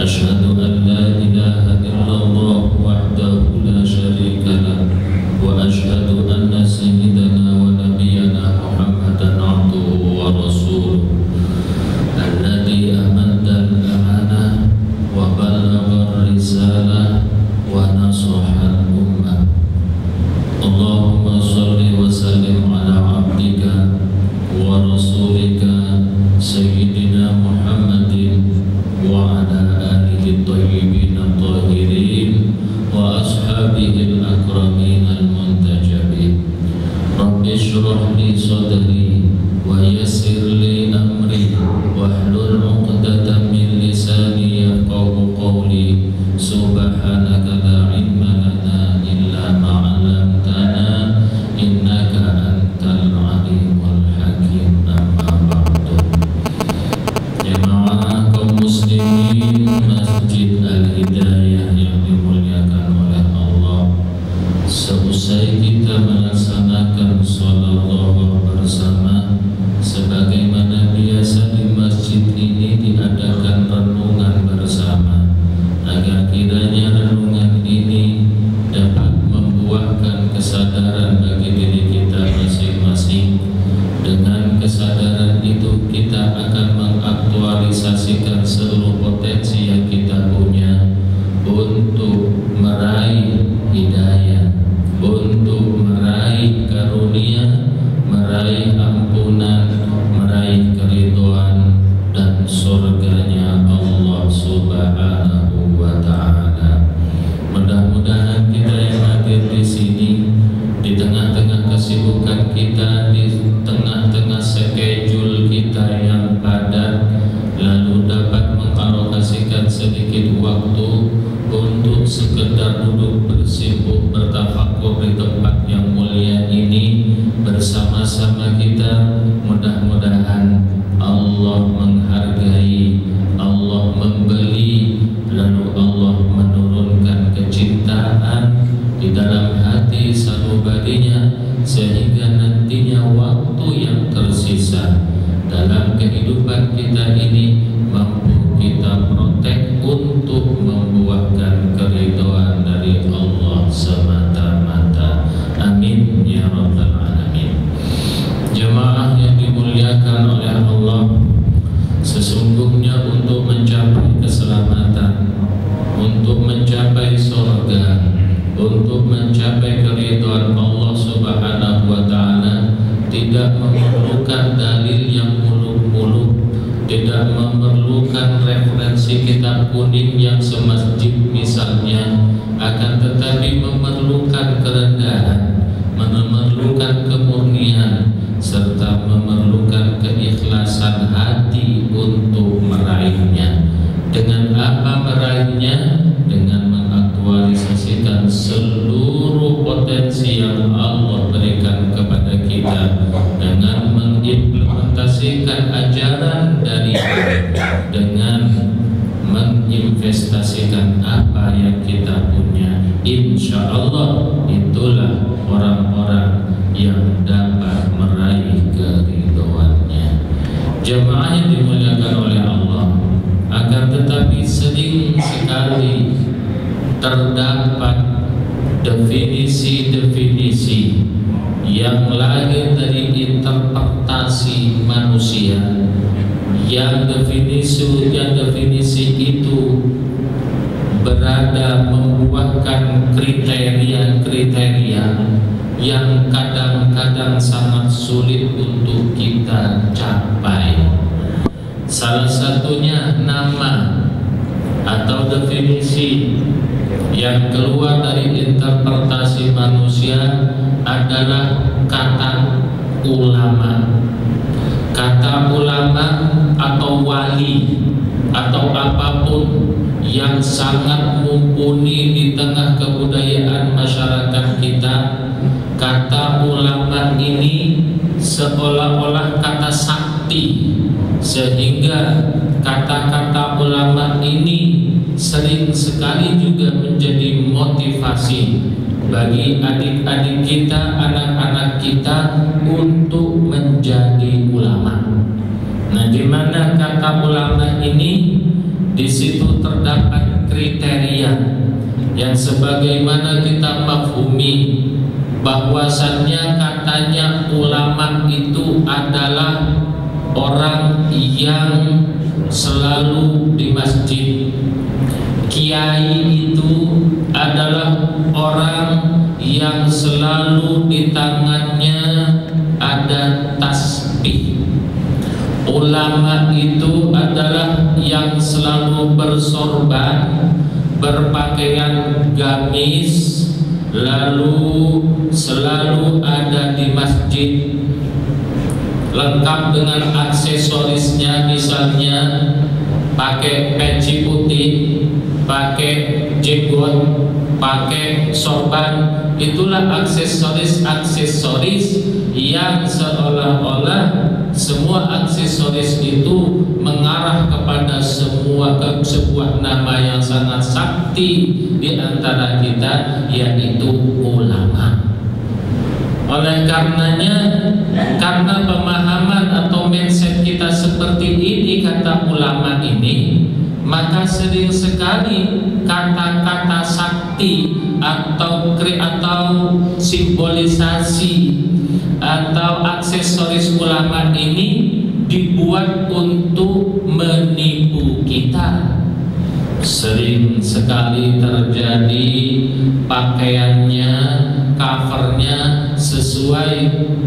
أشهد أن لا إله إلا الله وحده لا شريك له وأشهد أن سيدنا ونبينا محمدا عبده ورسوله الذي أمد الأمانة وبلغ الرسالة ونصح الأمة. اللهم صل وسلم على عبدك ورسولك سيدنا محمد وعلى آله الطيبين الطاهرين وأصحابه الأكرمين المنتجبين. رب اشرح لي صدري ويسر لي أمري واحلل عقدة من لساني يفقهوا قولي. سبحانك لا علم لنا إلا ما علمتنا إنك أنت العليم الحكيم. أما بعد. Jemaah kaum muslimin Masjid Al-Hidayah yang dimuliakan oleh Allah, seusai kita melaksanakan sholat zuhur bersama, sebagaimana biasa di masjid ini diadakan renungan bersama, agar kiranya renungan ini dapat membuahkan kesadaran bagi diri kita masing-masing. Dengan kesadaran itu kita akan mengaktualisasikan seluruh potensi yang kita punya untuk meraih hidayah, untuk meraih karunia, meraih ampunan, meraih keridhaan dan surganya Allah Subhanahu wa Ta'ala. Mudah-mudahan kita yang hadir di sini, di tengah-tengah kesibukan kita, di tengah-tengah schedule kita yang padat, lalu dapat mengalokasikan sedikit waktu untuk sekedar duduk bersimpuh bertafakur di tempat yang mulia ini bersama-sama kita. Mudah-mudahan Allah menghargai, Allah membeli, lalu Allah menurunkan kecintaan di dalam hati sanubarinya, sehingga nantinya waktu yang tersisa dalam kehidupan kita ini mampu kita protek untuk membuahkan keridhaan dari Allah semata-mata. Amin ya rabbal alamin. Jemaah yang dimuliakan oleh Allah, sesungguhnya untuk mencapai keselamatan, untuk mencapai surga, untuk mencapai keridhaan Allah Subhanahu wa Ta'ala, tidak memerlukan dalil yang muluk-muluk, tidak memerlukan referensi kitab kuning yang semasjid misalnya, akan tetapi memerlukan kerendahan, memerlukan kemurnian, serta memerlukan keikhlasan hati untuk meraihnya. Dengan apa meraihnya? Dengan mengaktualisasikan seluruh potensi yang Allah berikan kepada kita, dengan mengimplementasikan ajaran dari Allah, dengan menginvestasikan apa yang kita punya. Insya Allah itulah orang-orang yang dapat meraih keridhaannya. Jemaah yang dimuliakan oleh Allah, akan tetapi sering sekali terdapat definisi-definisi yang lahir dari interpretasi manusia, yang definisi itu berada membuahkan kriteria-kriteria yang kadang-kadang sangat sulit untuk kita capai. Salah satunya nama atau definisi yang keluar dari interpretasi manusia adalah kata ulama. Kata ulama atau wali atau apapun yang sangat mumpuni di tengah kebudayaan masyarakat kita, kata ulama ini seolah-olah kata sakti, sehingga kata-kata ulama ini sering sekali juga menjadi motivasi bagi adik-adik kita, anak-anak kita untuk menjadi ulama. Nah, di mana kata ulama ini di situ terdapat kriteria yang sebagaimana kita mafhumi bahwasannya katanya ulama itu adalah orang yang selalu di masjid. Kiai itu adalah orang yang selalu di tangannya ada tasbih. Ulama itu adalah yang selalu bersorban, berpakaian gamis, lalu selalu ada di masjid, lengkap dengan aksesorisnya, misalnya pakai peci putih, pakai jenggot, pakai sorban. Itulah aksesoris-aksesoris yang seolah-olah semua aksesoris itu mengarah kepada sebuah nama yang sangat sakti di antara kita, yaitu ulama. Oleh karenanya, karena pemahaman atau mindset kita seperti ini, kata ulama ini, maka sering sekali kata-kata sakti atau simbolisasi atau aksesoris ulama ini dibuat untuk menipu kita. Sering sekali terjadi pakaiannya, covernya sesuai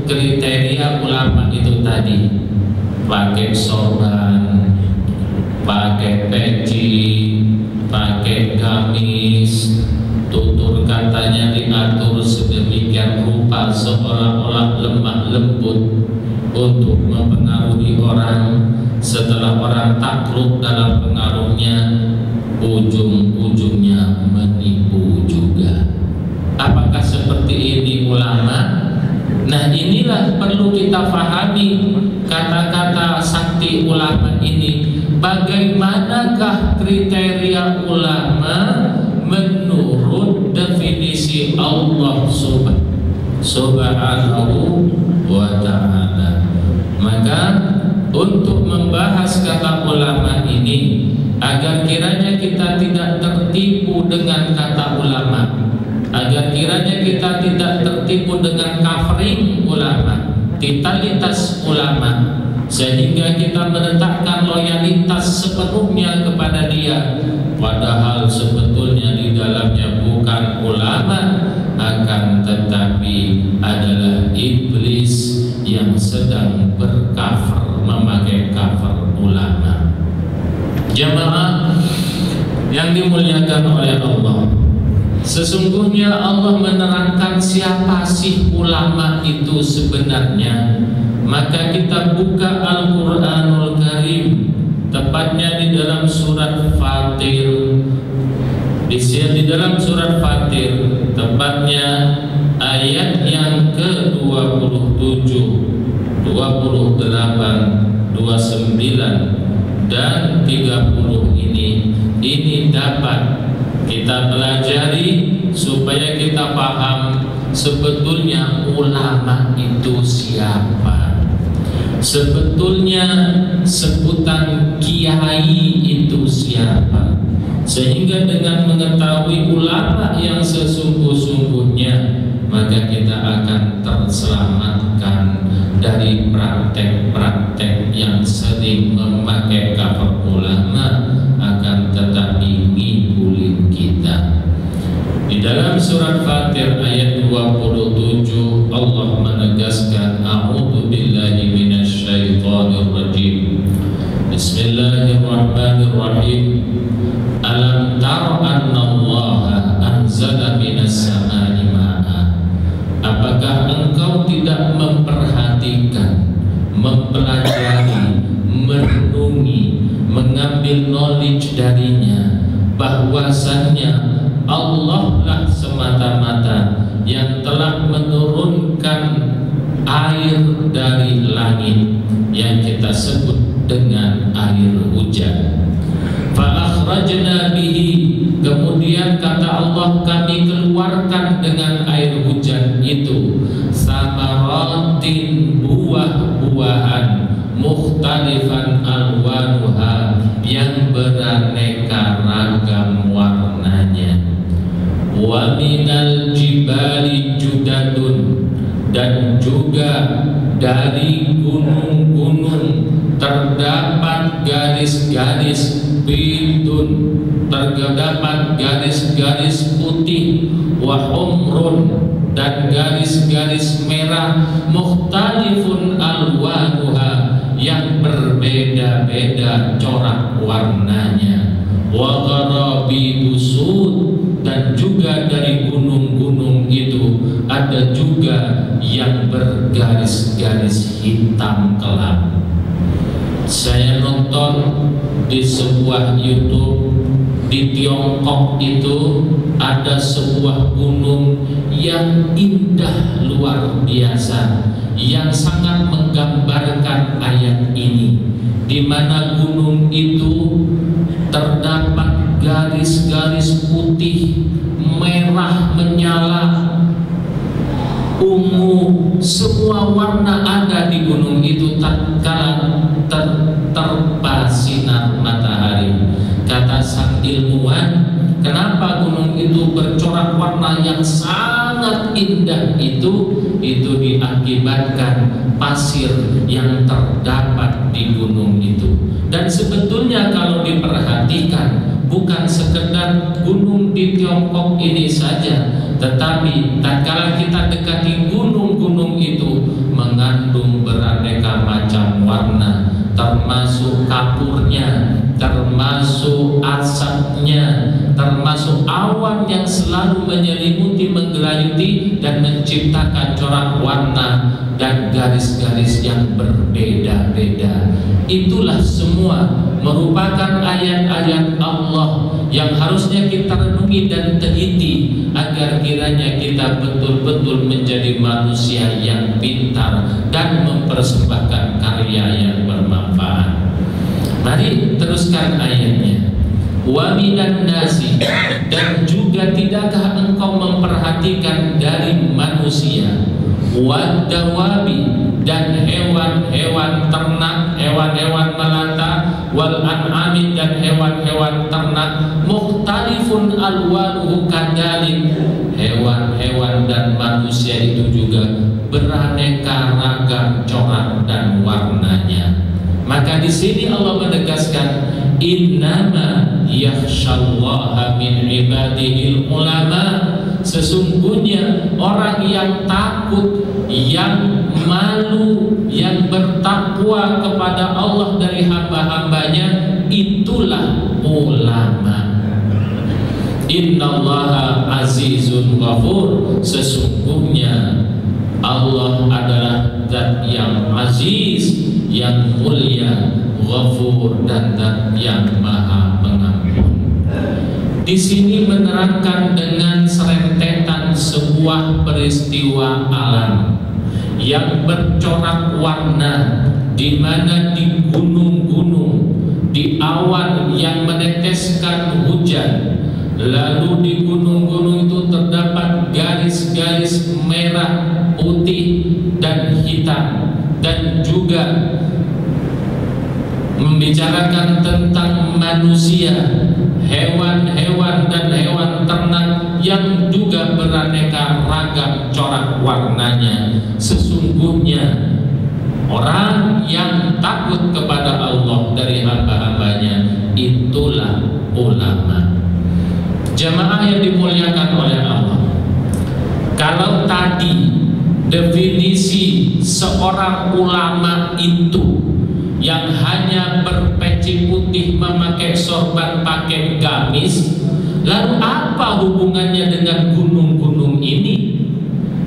kriteria ulama itu tadi, pakai sorban, pakai peci, pakai gamis, tutur katanya diatur sedemikian rupa seolah-olah lemah lembut untuk mempengaruhi orang. Setelah orang takluk dalam pengaruhnya, ujung-ujungnya menipu juga. Apakah seperti ini ulama? Nah, inilah perlu kita pahami kata-kata sakti ulama ini. Bagaimanakah kriteria ulama menurut definisi Allah Subhanahu wa ta'ala? Maka untuk membahas kata ulama ini, agar kiranya kita tidak tertipu dengan kata ulama, agar kiranya kita tidak tertipu dengan covering ulama, totalitas ulama, sehingga kita meletakkan loyalitas sepenuhnya kepada dia, padahal sebetulnya di dalamnya bukan ulama, akan tetapi adalah iblis yang sedang bercover, memakai cover ulama. Jamaah yang dimuliakan oleh Allah, sesungguhnya Allah menerangkan siapa sih ulama itu sebenarnya. Maka kita buka Al-Quranul Karim, tepatnya di dalam surat Fatir. Di dalam surat Fatir, tepatnya ayat yang ke-27, 28, 29 dan 30 ini dapat kita pelajari supaya kita paham sebetulnya ulama itu siapa. Sebetulnya sebutan kiai itu siapa. Sehingga dengan mengetahui ulama yang sesungguh-sungguhnya, maka kita akan terselamatkan dari praktek-praktek yang sering memakai cover ulama, akan tetapi ngibulin kita. Di dalam surat Fatir ayat 27, Allah menegaskan, A'udzu billahi minasyaitonir rajim. Bismillahirrahmanirrahim. Alam tara annallaha anzala minas samai ma'a. Apakah engkau tidak memperhatikan, mempelajari, merenungi, mengambil knowledge darinya, bahwasannya Allah lah semata-mata yang telah menurunkan air dari langit yang kita sebut dengan air hujan. Fa'akhrajna bihi, kemudian kata Allah, kami keluarkan dengan air hujan itu samaratin, buah-buahan, mukhtalifan alwanuha, yang beraneka wa minal jibali judadun, dan juga dari gunung-gunung terdapat garis-garis bidun, terdapat garis-garis putih, wa humrun, dan garis-garis merah, mukhtalifun alwanuha, yang berbeda-beda corak warnanya, wa gharabidu sud, dan juga dari gunung-gunung itu ada juga yang bergaris-garis hitam kelam. Saya nonton di sebuah YouTube di Tiongkok, itu ada sebuah gunung yang indah luar biasa, yang sangat menggambarkan ayat ini, di mana gunung itu terdapat garis-garis putih, merah menyala, ungu, semua warna ada di gunung itu tatkala terpa sinar matahari. Kata sang ilmuwan, kenapa gunung itu bercorak warna yang sangat indah itu diakibatkan pasir yang terdapat di gunung itu. Dan sebetulnya kalau diperhatikan, bukan sekedar gunung di Tiongkok ini saja, tetapi tatkala kita dekati gunung-gunung itu mengandung beraneka macam warna, termasuk kapurnya, termasuk asapnya, termasuk awan yang selalu menyelimuti, menggelayuti, dan menciptakan corak warna dan garis-garis yang berbeda-beda. Itulah semua merupakan ayat-ayat Allah yang harusnya kita renungi dan teliti, agar kiranya kita betul-betul menjadi manusia yang pintar dan mempersembahkan karya yang bermanfaat. Mari teruskan ayatnya. Wa minan nasi, dan juga tidakkah engkau memperhatikan dari manusia, wad dawabi, dan hewan-hewan ternak, hewan-hewan melata, wal an'ami, dan hewan-hewan ternak, mukhtalifun alwanuhu kadalik, hewan-hewan dan manusia itu juga beraneka ragam corak dan warnanya. Maka di sini Allah menegaskan, innama yakhshallaha min ibadihil ulama, sesungguhnya orang yang takut, yang malu, yang bertakwa kepada Allah dari hamba-hambanya, itulah ulama. Innallaha azizun ghafur, sesungguhnya Allah adalah zat yang aziz, yang mulia, ghafur, dan zat yang maha pengampun. Di sini menerangkan dengan serentetan sebuah peristiwa alam yang bercorak warna, di mana di gunung-gunung, di awan yang meneteskan hujan, lalu di gunung-gunung itu terdapat garis-garis merah, putih, dan hitam, dan juga membicarakan tentang manusia, hewan-hewan dan hewan ternak yang juga beraneka ragam corak warnanya. Sesungguhnya orang yang takut kepada Allah dari hamba-hambanya, itulah ulama. Jamaah yang dimuliakan oleh Allah, kalau tadi definisi seorang ulama itu yang hanya berpeci putih, memakai sorban, pakai gamis, lalu apa hubungannya dengan gunung-gunung ini?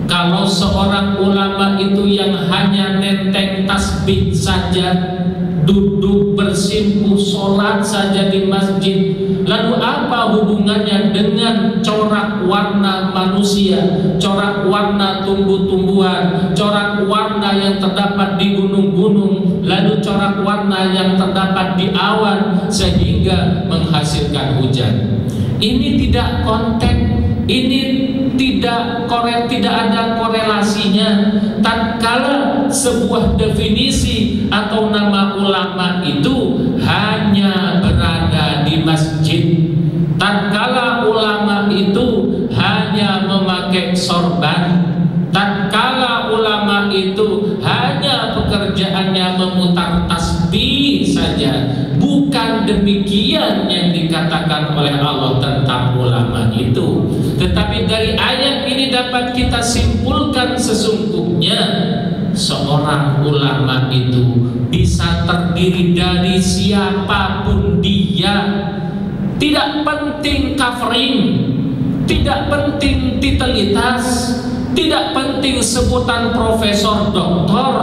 Kalau seorang ulama itu yang hanya nenteng tasbih saja, duduk bersimpuh sholat saja di masjid, lalu apa hubungannya dengan corak warna manusia, corak warna tumbuh-tumbuhan, corak warna yang terdapat di gunung-gunung, lalu corak warna yang terdapat di awan sehingga menghasilkan hujan? Ini tidak konteks, ini tidak ada korelasinya. Tatkala sebuah definisi atau nama ulama itu hanya berada di masjid, tatkala ulama itu hanya sorban. Tatkala ulama itu hanya pekerjaannya memutar tasbih saja, bukan demikian yang dikatakan oleh Allah tentang ulama itu. Tetapi dari ayat ini dapat kita simpulkan sesungguhnya seorang ulama itu bisa terdiri dari siapapun dia. Tidak penting covering, tidak penting titelitas, tidak penting sebutan profesor, doktor,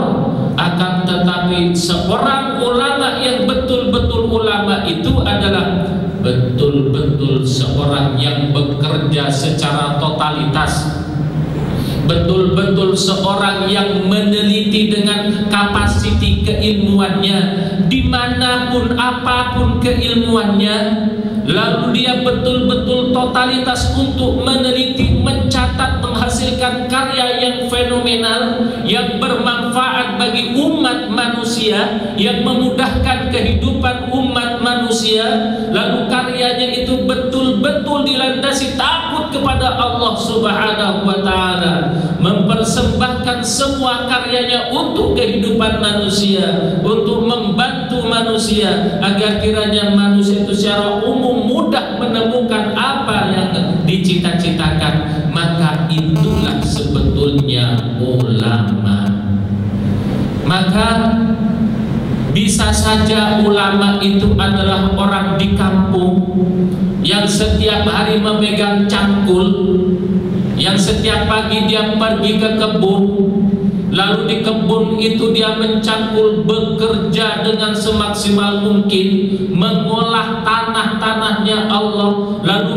akan tetapi seorang ulama yang betul-betul ulama itu adalah betul-betul seorang yang bekerja secara totalitas, betul-betul seorang yang meneliti dengan kapasiti keilmuannya, dimanapun apapun keilmuannya. Lalu dia betul-betul totalitas untuk meneliti, mencatat, menghasilkan karya yang fenomenal, yang bermanfaat bagi umat manusia, yang memudahkan kehidupan umat manusia. Lalu karyanya itu betul-betul dilandasi takut kepada Allah Subhanahu wa Ta'ala, mempersembahkan semua karyanya untuk kehidupan manusia, untuk membantu manusia agar kiranya manusia itu secara umum mudah menemukan apa yang dicita-citakan. Maka itulah sebetulnya ulama. Maka bisa saja ulama itu adalah orang di kampung yang setiap hari memegang cangkul, yang setiap pagi dia pergi ke kebun, lalu di kebun itu dia mencangkul, bekerja dengan semaksimal mungkin, mengolah tanahnya Allah, lalu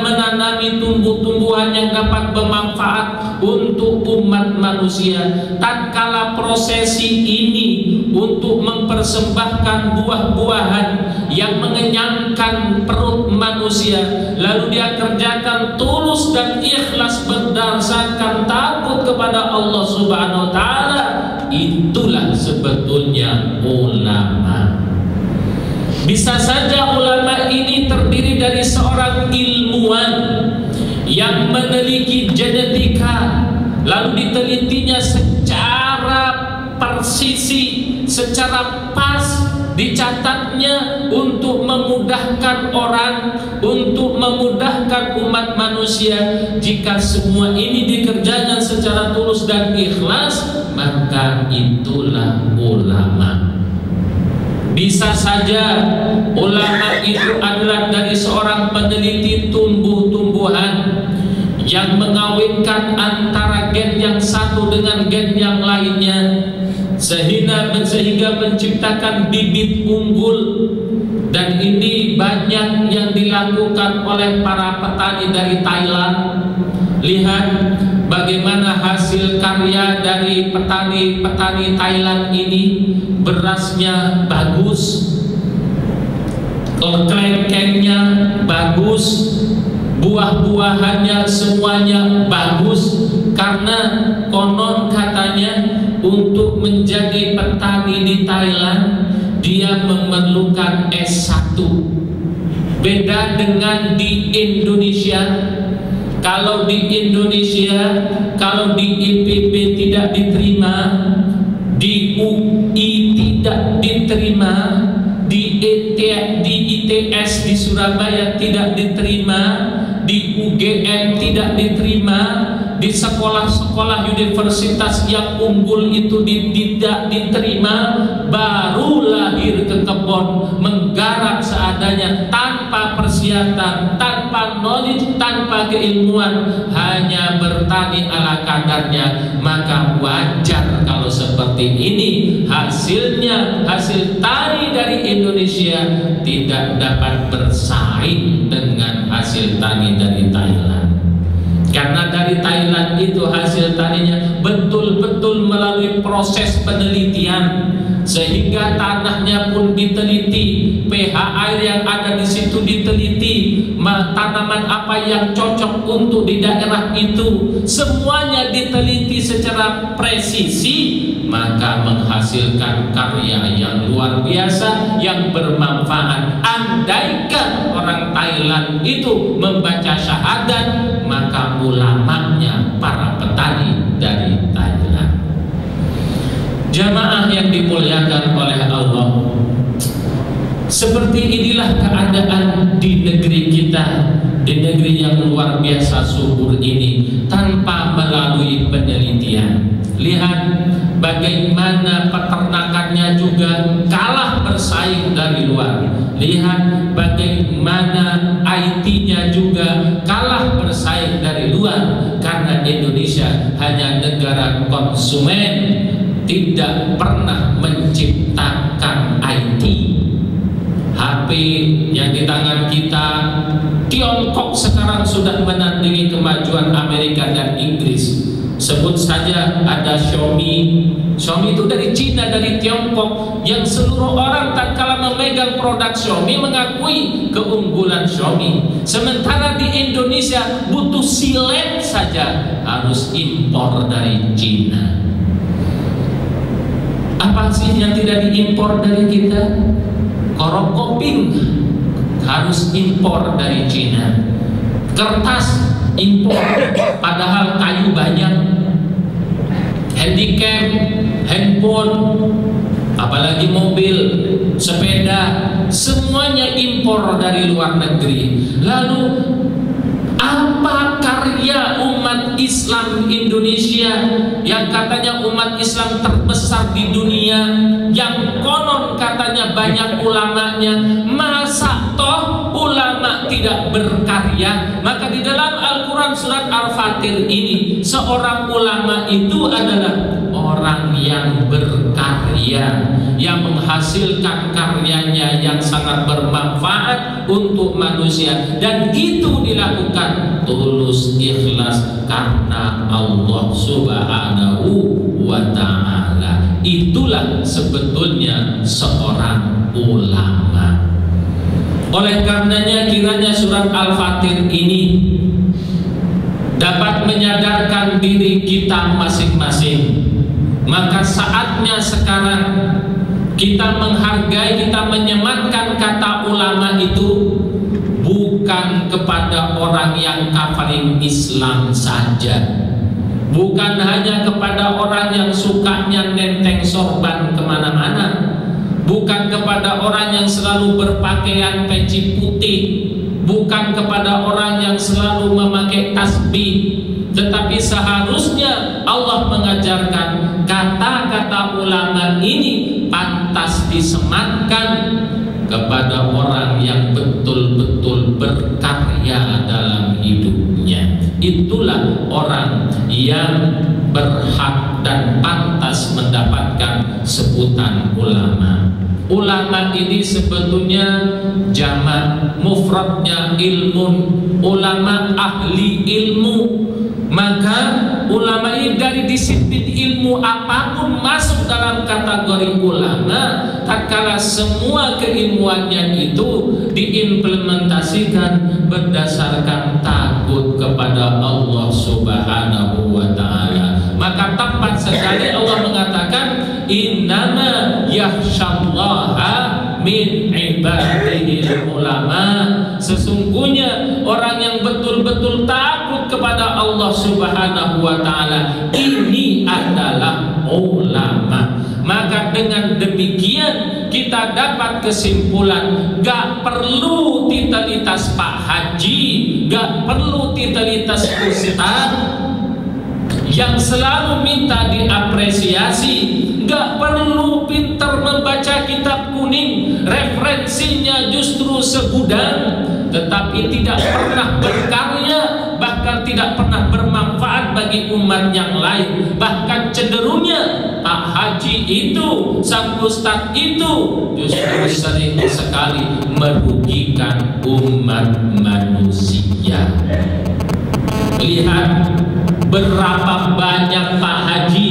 menanami tumbuh-tumbuhan yang dapat bermanfaat untuk umat manusia. Tatkala prosesi ini untuk mempersembahkan buah-buahan yang mengenyangkan perut manusia, lalu dia kerjakan tulus dan ikhlas berdasarkan takut kepada Allah Subhanahu wa Ta'ala, itulah sebetulnya ulama. Bisa saja ulama ini terdiri dari seorang ilmuwan yang meneliti genetika, lalu ditelitinya secara persisi, secara pas, dicatatnya untuk memudahkan orang, untuk memudahkan umat manusia. Jika semua ini dikerjakan secara tulus dan ikhlas, maka itulah ulama. Bisa saja ulama itu adalah dari seorang peneliti tumbuh-tumbuhan yang mengawinkan antara gen yang satu dengan gen yang lainnya, sehingga menciptakan bibit unggul. Dan ini banyak yang dilakukan oleh para petani dari Thailand. Lihat bagaimana hasil karya dari petani Thailand ini. Berasnya bagus, kelengkengnya bagus, buah-buahannya semuanya bagus, karena konon katanya untuk menjadi petani di Thailand dia memerlukan S1. Beda dengan di Indonesia. Kalau di Indonesia, kalau di IPB tidak diterima, di UI tidak diterima, di ITS di Surabaya tidak diterima, di UGM tidak diterima, di sekolah-sekolah universitas yang unggul itu tidak diterima, baru lahir ke kebun, menggarap seadanya, tanpa persiapan, tanpa knowledge, tanpa keilmuan, hanya bertani ala kadarnya. Maka wajar kalau seperti ini hasilnya, hasil tani dari Indonesia tidak dapat bersaing dengan hasil tani dari Thailand. Karena dari Thailand itu hasil taninya betul-betul melalui proses penelitian, sehingga tanahnya pun diteliti, pH air yang ada di situ diteliti, tanaman apa yang cocok untuk di daerah itu, semuanya diteliti secara presisi. maka menghasilkan karya yang luar biasa, yang bermanfaat. Andaikan orang Thailand itu membaca syahadat, maka ulamanya para petani dari Thailand. Jamaah yang dimuliakan oleh Allah, seperti inilah keadaan di negeri kita, di negeri yang luar biasa subur ini, tanpa melalui penelitian. Lihat bagaimana peternakannya juga kalah bersaing dari luar. Lihat bagaimana IT-nya juga kalah bersaing dari luar. Karena Indonesia hanya negara konsumen, tidak pernah menciptakan IT. HP yang di tangan kita, Tiongkok sekarang sudah menandingi kemajuan Amerika dan Inggris. Sebut saja ada Xiaomi. Xiaomi itu dari Cina, dari Tiongkok, yang seluruh orang tak kala memegang produk Xiaomi mengakui keunggulan Xiaomi. Sementara di Indonesia butuh silet saja harus impor dari Cina. Apa sih yang tidak diimpor dari kita? Korok koping harus impor dari Cina. Kertas impor, padahal kayu banyak. Handicap, handphone, apalagi mobil, sepeda, semuanya impor dari luar negeri. Lalu apa karya umat Islam Indonesia yang katanya umat Islam terbesar di dunia, yang konon katanya banyak ulamanya? Masa toh ulama tidak berkarya? Maka di dalam Al-Quran surat Al-Fatir ini, seorang ulama itu adalah orang yang berkarya, yang menghasilkan karyanya yang sangat bermanfaat untuk manusia, dan itu dilakukan tulus ikhlas karena Allah Subhanahu wa ta'ala. Itulah sebetulnya seorang ulama. Oleh karenanya kiranya surat Al-Fatir ini dapat menyadarkan diri kita masing-masing. Maka saatnya sekarang kita menghargai, kita menyematkan kata ulama itu bukan kepada orang yang kafarin Islam saja, bukan hanya kepada orang yang sukanya nenteng sorban kemana-mana, bukan kepada orang yang selalu berpakaian peci putih, bukan kepada orang yang selalu memakai tasbih. Tetapi seharusnya Allah mengajarkan kata-kata ulama ini pantas disematkan kepada orang yang betul-betul berkarya dalam hidupnya. Itulah orang yang berhak dan pantas mendapatkan sebutan ulama. Ulama ini sebetulnya jamak, mufradnya ilmun, ulama ahli ilmu. Maka ulama ini dari disiplin ilmu apapun masuk dalam kategori ulama, tatkala semua keilmuannya itu diimplementasikan berdasarkan takut kepada Allah Subhanahu wa ta'ala. Maka tepat sekali Allah mengatakan innama yakhsyallaha min ibadihil ulama. Sesungguhnya orang yang betul-betul takut kepada Allah Subhanahu wa ta'ala ini adalah ulama. Maka dengan demikian kita dapat kesimpulan, gak perlu titalitas Pak Haji, gak perlu titalitas Ustaz yang selalu minta diapresiasi, gak perlu pintar membaca kitab kuning, referensinya justru segudang, tetapi tidak pernah berkarya, bahkan tidak pernah bermanfaat bagi umat yang lain. Bahkan cenderungnya Pak Haji itu, sang Ustadz itu justru sering sekali merugikan umat manusia. Lihat berapa banyak Pak Haji,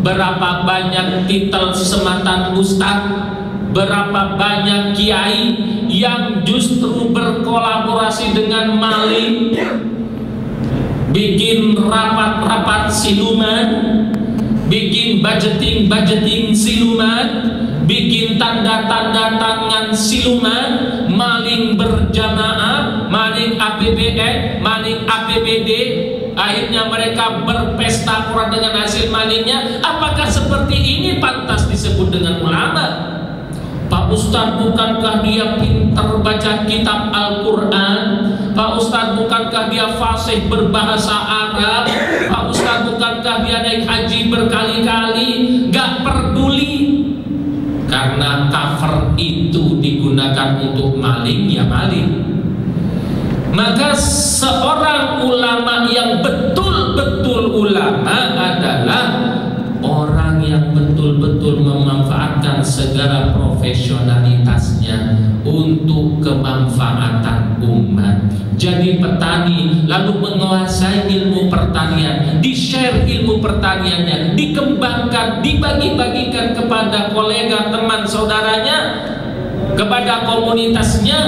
berapa banyak titel sematan Ustadz, berapa banyak kiai yang justru berkolaborasi dengan maling, bikin rapat-rapat siluman, bikin budgeting siluman, bikin tanda-tanda tangan siluman, maling berjamaah, maling APBN, maling APBD. Akhirnya mereka berpesta kurang dengan hasil malingnya. Apakah seperti ini pantas disebut dengan ulama? Pak Ustadz, bukankah dia pintar baca kitab Al-Quran? Pak Ustadz, bukankah dia fasih berbahasa Arab? Pak Ustadz, bukankah dia naik haji berkali-kali? Gak peduli. Karena cover itu digunakan untuk maling, ya maling. Maka seorang ulama yang betul-betul ulama adalah orang yang betul-betul memanfaatkan segala profesionalitasnya untuk kemanfaatan umat. Jadi petani lalu menguasai ilmu pertanian, di-share ilmu pertaniannya, dikembangkan, dibagi-bagikan kepada kolega, teman, saudaranya, kepada komunitasnya,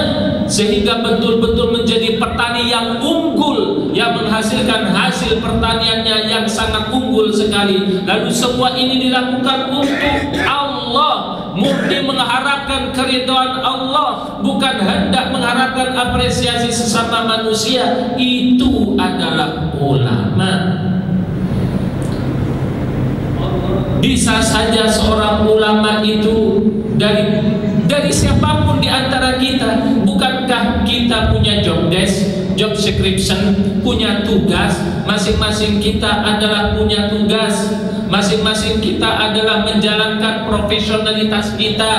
sehingga betul-betul menjadi petani yang unggul, yang menghasilkan hasil pertaniannya yang sangat unggul sekali. Lalu semua ini dilakukan untuk Allah, murni mengharapkan keridhaan Allah, bukan hendak mengharapkan apresiasi sesama manusia. Itu adalah ulama. Bisa saja seorang ulama itu dari siapapun di antara kita. Bukankah kita punya job desk, job description, punya tugas? Masing-masing kita adalah punya tugas. Masing-masing kita adalah menjalankan profesionalitas kita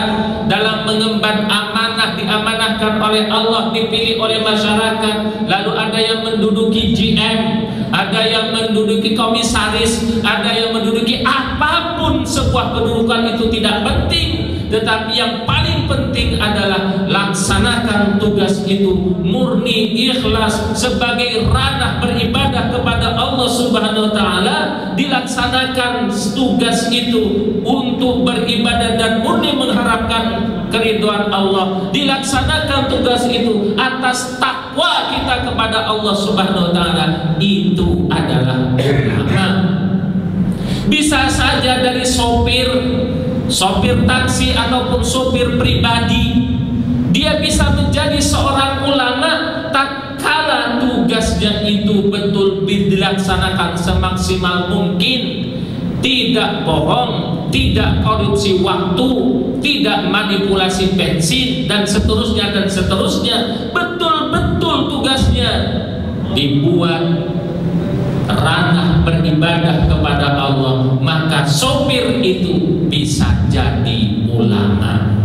dalam mengemban amanah, diamanahkan oleh Allah, dipilih oleh masyarakat. Lalu ada yang menduduki GM, ada yang menduduki komisaris, ada yang menduduki apapun. Sebuah kedudukan itu tidak penting, tetapi yang paling penting adalah laksanakan tugas itu murni ikhlas sebagai ranah beribadah kepada Allah Subhanahu wa taala. Dilaksanakan tugas itu untuk beribadah dan murni mengharapkan keridhaan Allah. Dilaksanakan tugas itu atas takwa kita kepada Allah Subhanahu wa taala. Itu adalah ulama. Bisa saja dari sopir taksi ataupun sopir pribadi, dia bisa menjadi seorang ulama tatkala tugasnya itu betul dilaksanakan semaksimal mungkin, tidak bohong, tidak korupsi waktu, tidak manipulasi bensin dan seterusnya. Betul-betul tugasnya dibuat ranah beribadah kepada Allah, maka sopir itu bisa jadi ulama.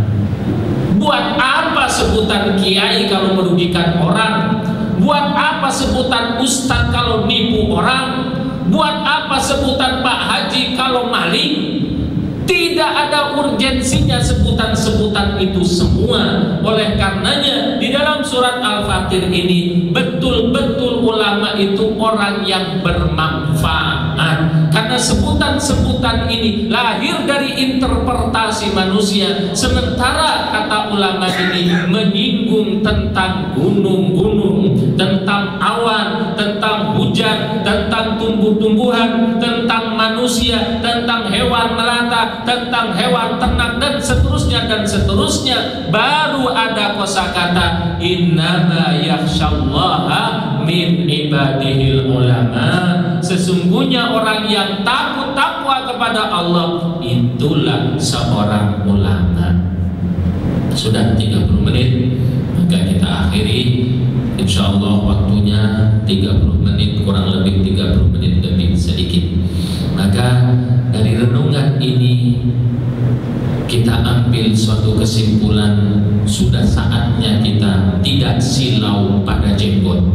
Buat apa sebutan kiai kalau merugikan orang? Buat apa sebutan ustadz kalau nipu orang? Buat apa sebutan Pak Haji kalau maling? Tidak ada urgensinya sebutan-sebutan itu semua. Oleh karenanya di dalam surat Al-Fatir ini betul-betul ulama itu orang yang bermanfaat. Karena sebutan-sebutan ini lahir dari interpretasi manusia. Sementara kata ulama ini menyinggung tentang gunung-gunung, tentang awan, tentang hujan, tentang tumbuh-tumbuhan, tentang manusia, tentang hewan melata, tentang hewan ternak dan seterusnya. Baru ada kosakata innama yakhsyallaha min ibadihil ulama. Sesungguhnya orang yang takwa kepada Allah itulah seorang ulama. Sudah 30 menit, maka kita akhiri. Insyaallah waktunya 30 menit, kurang lebih 30 menit lebih sedikit. Maka dari renungan ini kita ambil suatu kesimpulan, sudah saatnya kita tidak silau pada jenggot.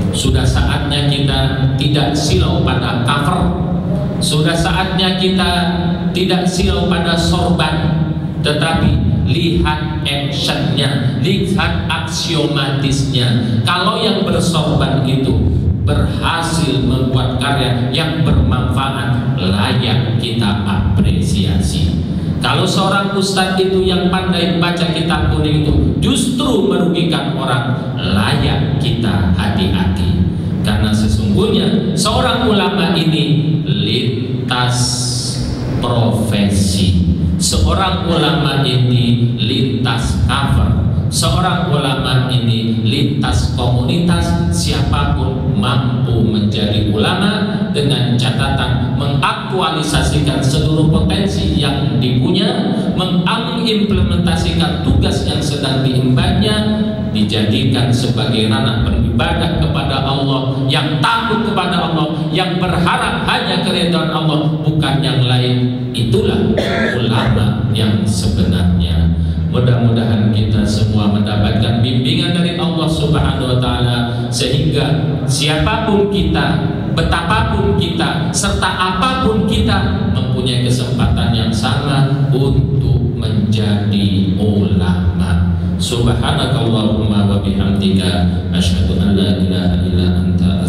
Sudah saatnya kita tidak silau pada cover. Sudah saatnya kita tidak silau pada sorban, tetapi lihat actionnya, lihat aksiomatisnya. Kalau yang bersorban itu berhasil membuat karya yang bermanfaat, layak kita apresiasi. Kalau seorang ustadz itu yang pandai baca kitab kuning itu justru merugikan orang, layak kita hati-hati. Karena sesungguhnya seorang ulama ini lintas profesi. Seorang ulama ini lintas cover, seorang ulama ini lintas komunitas. Siapapun mampu menjadi ulama dengan catatan mengaktualisasikan seluruh potensi yang dipunya, mengimplementasikan tugas yang sedang diembannya, dijadikan sebagai ranah beribadah kepada Allah, yang takut kepada Allah, yang berharap hanya keridhaan Allah, bukan yang lain. Itulah ulama yang sebenarnya. Mudah-mudahan kita semua mendapatkan bimbingan dari Allah Subhanahu wa Ta'ala, sehingga siapapun kita, betapapun kita, serta apapun kita, mempunyai kesempatan yang sama untuk menjadi ulama. Subhanakallahumma wa bihamdika asyhadu an la ilaha illa anta